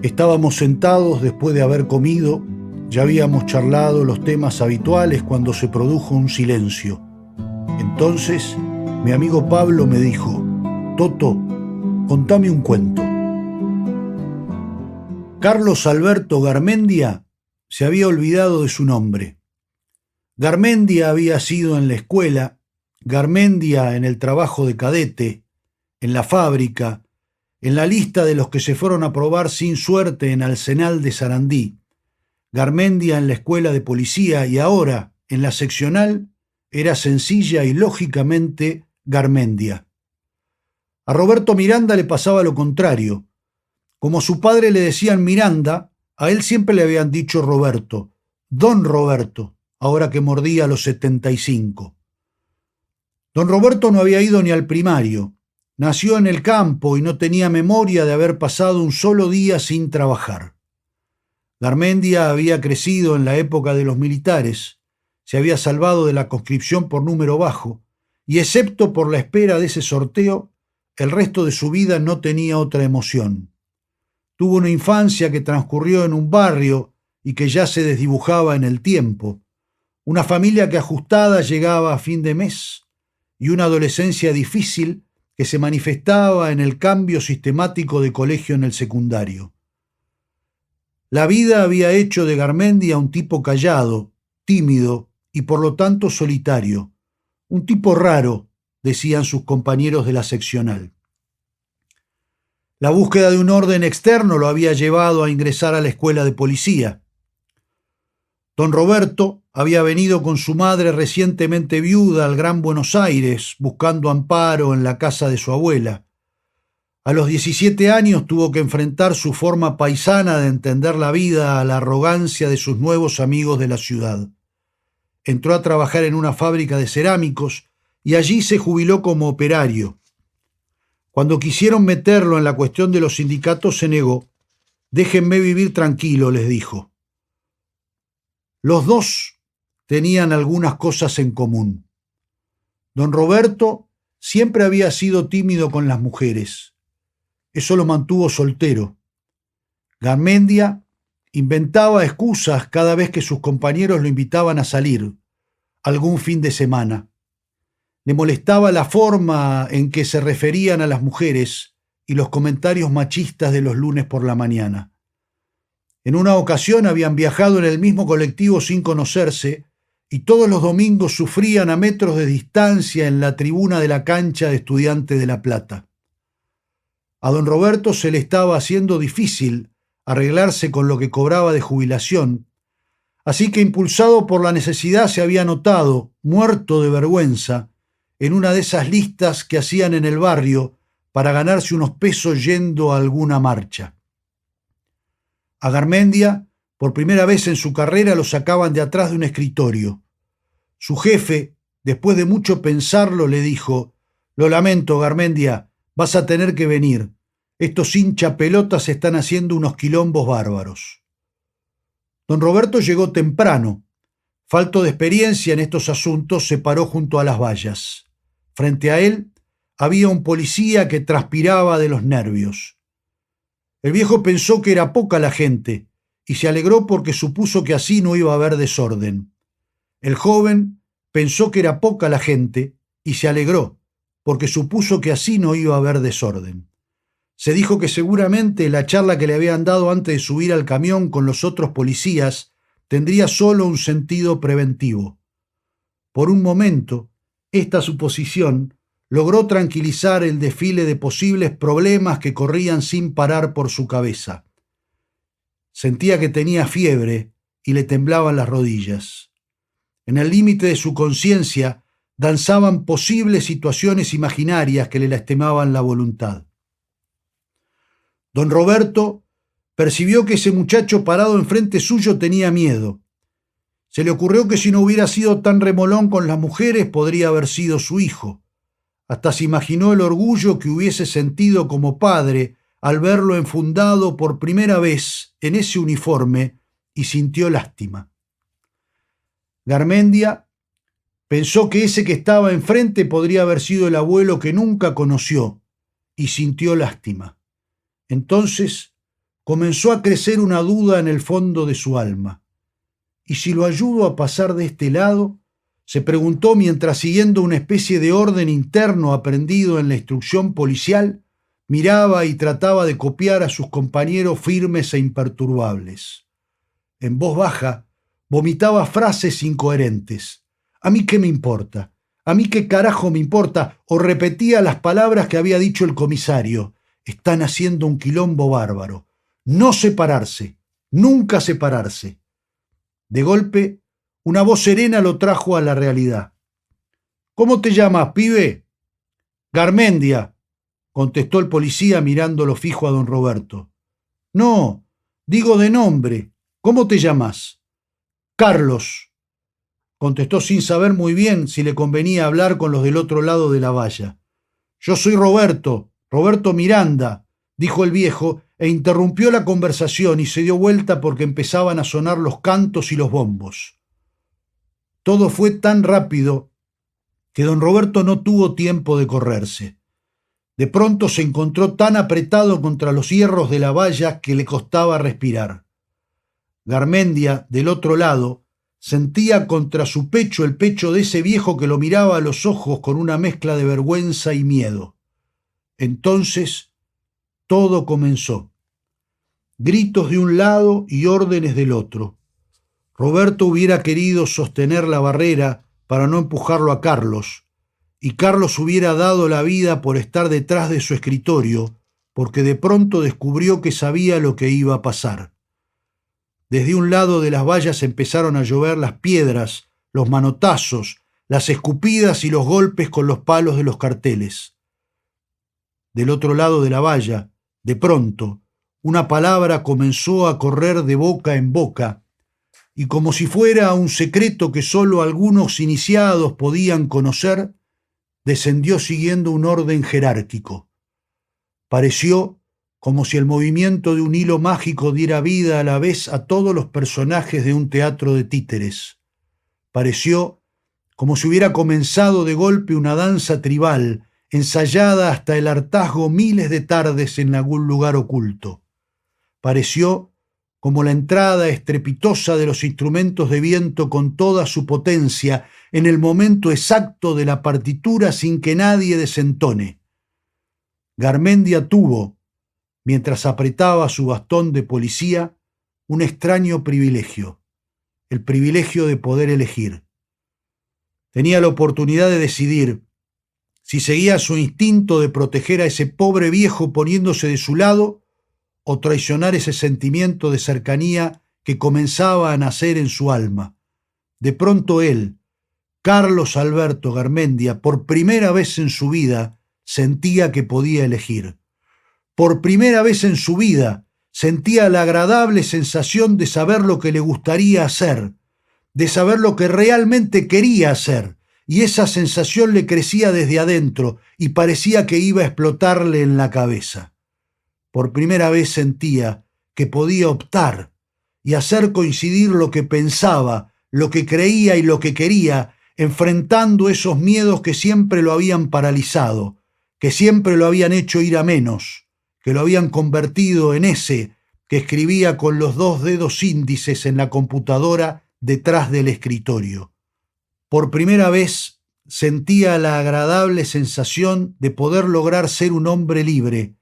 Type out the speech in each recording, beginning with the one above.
Estábamos sentados después de haber comido, ya habíamos charlado los temas habituales cuando se produjo un silencio. Entonces, mi amigo Pablo me dijo: Toto, contame un cuento. Carlos Alberto Garmendia se había olvidado de su nombre. Garmendia había sido en la escuela, Garmendia en el trabajo de cadete, en la fábrica, en la lista de los que se fueron a probar sin suerte en Arsenal de Sarandí, Garmendia en la escuela de policía y ahora, en la seccional, era sencilla y lógicamente Garmendia. A Roberto Miranda le pasaba lo contrario. Como a su padre le decían Miranda, a él siempre le habían dicho Roberto, Don Roberto, ahora que mordía los 75. Don Roberto no había ido ni al primario. Nació en el campo y no tenía memoria de haber pasado un solo día sin trabajar. Garmendia había crecido en la época de los militares, se había salvado de la conscripción por número bajo, y excepto por la espera de ese sorteo, el resto de su vida no tenía otra emoción. Tuvo una infancia que transcurrió en un barrio y que ya se desdibujaba en el tiempo, una familia que ajustada llegaba a fin de mes, y una adolescencia difícil que se manifestaba en el cambio sistemático de colegio en el secundario. La vida había hecho de Garmendia un tipo callado, tímido y por lo tanto solitario, un tipo raro, decían sus compañeros de la seccional. La búsqueda de un orden externo lo había llevado a ingresar a la escuela de policía. Don Roberto había venido con su madre recientemente viuda al Gran Buenos Aires, buscando amparo en la casa de su abuela. A los 17 años tuvo que enfrentar su forma paisana de entender la vida a la arrogancia de sus nuevos amigos de la ciudad. Entró a trabajar en una fábrica de cerámicos y allí se jubiló como operario. Cuando quisieron meterlo en la cuestión de los sindicatos se negó. «Déjenme vivir tranquilo», les dijo. Los dos tenían algunas cosas en común. Don Roberto siempre había sido tímido con las mujeres. Eso lo mantuvo soltero. Garmendia inventaba excusas cada vez que sus compañeros lo invitaban a salir, algún fin de semana. Le molestaba la forma en que se referían a las mujeres y los comentarios machistas de los lunes por la mañana. En una ocasión habían viajado en el mismo colectivo sin conocerse y todos los domingos sufrían a metros de distancia en la tribuna de la cancha de Estudiantes de La Plata. A don Roberto se le estaba haciendo difícil arreglarse con lo que cobraba de jubilación, así que impulsado por la necesidad se había anotado, muerto de vergüenza, en una de esas listas que hacían en el barrio para ganarse unos pesos yendo a alguna marcha. A Garmendia, por primera vez en su carrera, lo sacaban de atrás de un escritorio. Su jefe, después de mucho pensarlo, le dijo: «Lo lamento, Garmendia, vas a tener que venir. Estos hinchapelotas están haciendo unos quilombos bárbaros». Don Roberto llegó temprano. Falto de experiencia en estos asuntos, se paró junto a las vallas. Frente a él había un policía que transpiraba de los nervios. El viejo pensó que era poca la gente y se alegró porque supuso que así no iba a haber desorden. El joven pensó que era poca la gente y se alegró porque supuso que así no iba a haber desorden. Se dijo que seguramente la charla que le habían dado antes de subir al camión con los otros policías tendría solo un sentido preventivo. Por un momento, esta suposición logró tranquilizar el desfile de posibles problemas que corrían sin parar por su cabeza. Sentía que tenía fiebre y le temblaban las rodillas. En el límite de su conciencia danzaban posibles situaciones imaginarias que le lastimaban la voluntad. Don Roberto percibió que ese muchacho parado enfrente suyo tenía miedo. Se le ocurrió que si no hubiera sido tan remolón con las mujeres podría haber sido su hijo. Hasta se imaginó el orgullo que hubiese sentido como padre al verlo enfundado por primera vez en ese uniforme y sintió lástima. Garmendia pensó que ese que estaba enfrente podría haber sido el abuelo que nunca conoció y sintió lástima. Entonces comenzó a crecer una duda en el fondo de su alma. ¿Y si lo ayudo a pasar de este lado?, se preguntó mientras, siguiendo una especie de orden interno aprendido en la instrucción policial, miraba y trataba de copiar a sus compañeros firmes e imperturbables. En voz baja, vomitaba frases incoherentes. ¿A mí qué me importa? ¿A mí qué carajo me importa? O repetía las palabras que había dicho el comisario. Están haciendo un quilombo bárbaro. No separarse, nunca separarse. De golpe, una voz serena lo trajo a la realidad. ¿Cómo te llamas, pibe? Garmendia, contestó el policía mirándolo fijo a don Roberto. No, digo de nombre. ¿Cómo te llamas? Carlos, contestó sin saber muy bien si le convenía hablar con los del otro lado de la valla. Yo soy Roberto Miranda, dijo el viejo, e interrumpió la conversación y se dio vuelta porque empezaban a sonar los cantos y los bombos. Todo fue tan rápido que don Roberto no tuvo tiempo de correrse. De pronto se encontró tan apretado contra los hierros de la valla que le costaba respirar. Garmendia, del otro lado, sentía contra su pecho el pecho de ese viejo que lo miraba a los ojos con una mezcla de vergüenza y miedo. Entonces, todo comenzó. Gritos de un lado y órdenes del otro. Roberto hubiera querido sostener la barrera para no empujarlo a Carlos, y Carlos hubiera dado la vida por estar detrás de su escritorio, porque de pronto descubrió que sabía lo que iba a pasar. Desde un lado de las vallas empezaron a llover las piedras, los manotazos, las escupidas y los golpes con los palos de los carteles. Del otro lado de la valla, de pronto, una palabra comenzó a correr de boca en boca, y como si fuera un secreto que sólo algunos iniciados podían conocer, descendió siguiendo un orden jerárquico. Pareció como si el movimiento de un hilo mágico diera vida a la vez a todos los personajes de un teatro de títeres. Pareció como si hubiera comenzado de golpe una danza tribal, ensayada hasta el hartazgo miles de tardes en algún lugar oculto. Pareció como la entrada estrepitosa de los instrumentos de viento con toda su potencia en el momento exacto de la partitura sin que nadie desentone. Garmendia tuvo, mientras apretaba su bastón de policía, un extraño privilegio, el privilegio de poder elegir. Tenía la oportunidad de decidir si seguía su instinto de proteger a ese pobre viejo poniéndose de su lado o traicionar ese sentimiento de cercanía que comenzaba a nacer en su alma. De pronto él, Carlos Alberto Garmendia, por primera vez en su vida, sentía que podía elegir. Por primera vez en su vida, sentía la agradable sensación de saber lo que le gustaría hacer, de saber lo que realmente quería hacer, y esa sensación le crecía desde adentro y parecía que iba a explotarle en la cabeza. Por primera vez sentía que podía optar y hacer coincidir lo que pensaba, lo que creía y lo que quería, enfrentando esos miedos que siempre lo habían paralizado, que siempre lo habían hecho ir a menos, que lo habían convertido en ese que escribía con los 2 dedos índices en la computadora detrás del escritorio. Por primera vez sentía la agradable sensación de poder lograr ser un hombre libre,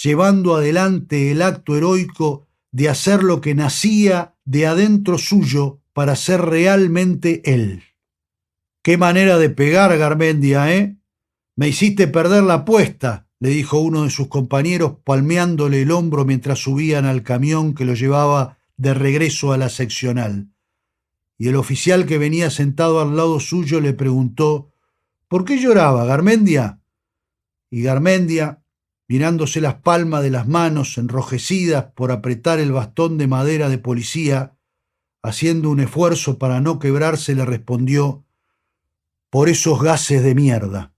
llevando adelante el acto heroico de hacer lo que nacía de adentro suyo para ser realmente él. «Qué manera de pegar, Garmendia, ¿eh? Me hiciste perder la apuesta», le dijo uno de sus compañeros palmeándole el hombro mientras subían al camión que lo llevaba de regreso a la seccional. Y el oficial que venía sentado al lado suyo le preguntó: «¿Por qué lloraba, Garmendia?» Y Garmendia, mirándose las palmas de las manos enrojecidas por apretar el bastón de madera de policía, haciendo un esfuerzo para no quebrarse, le respondió: «Por esos gases de mierda».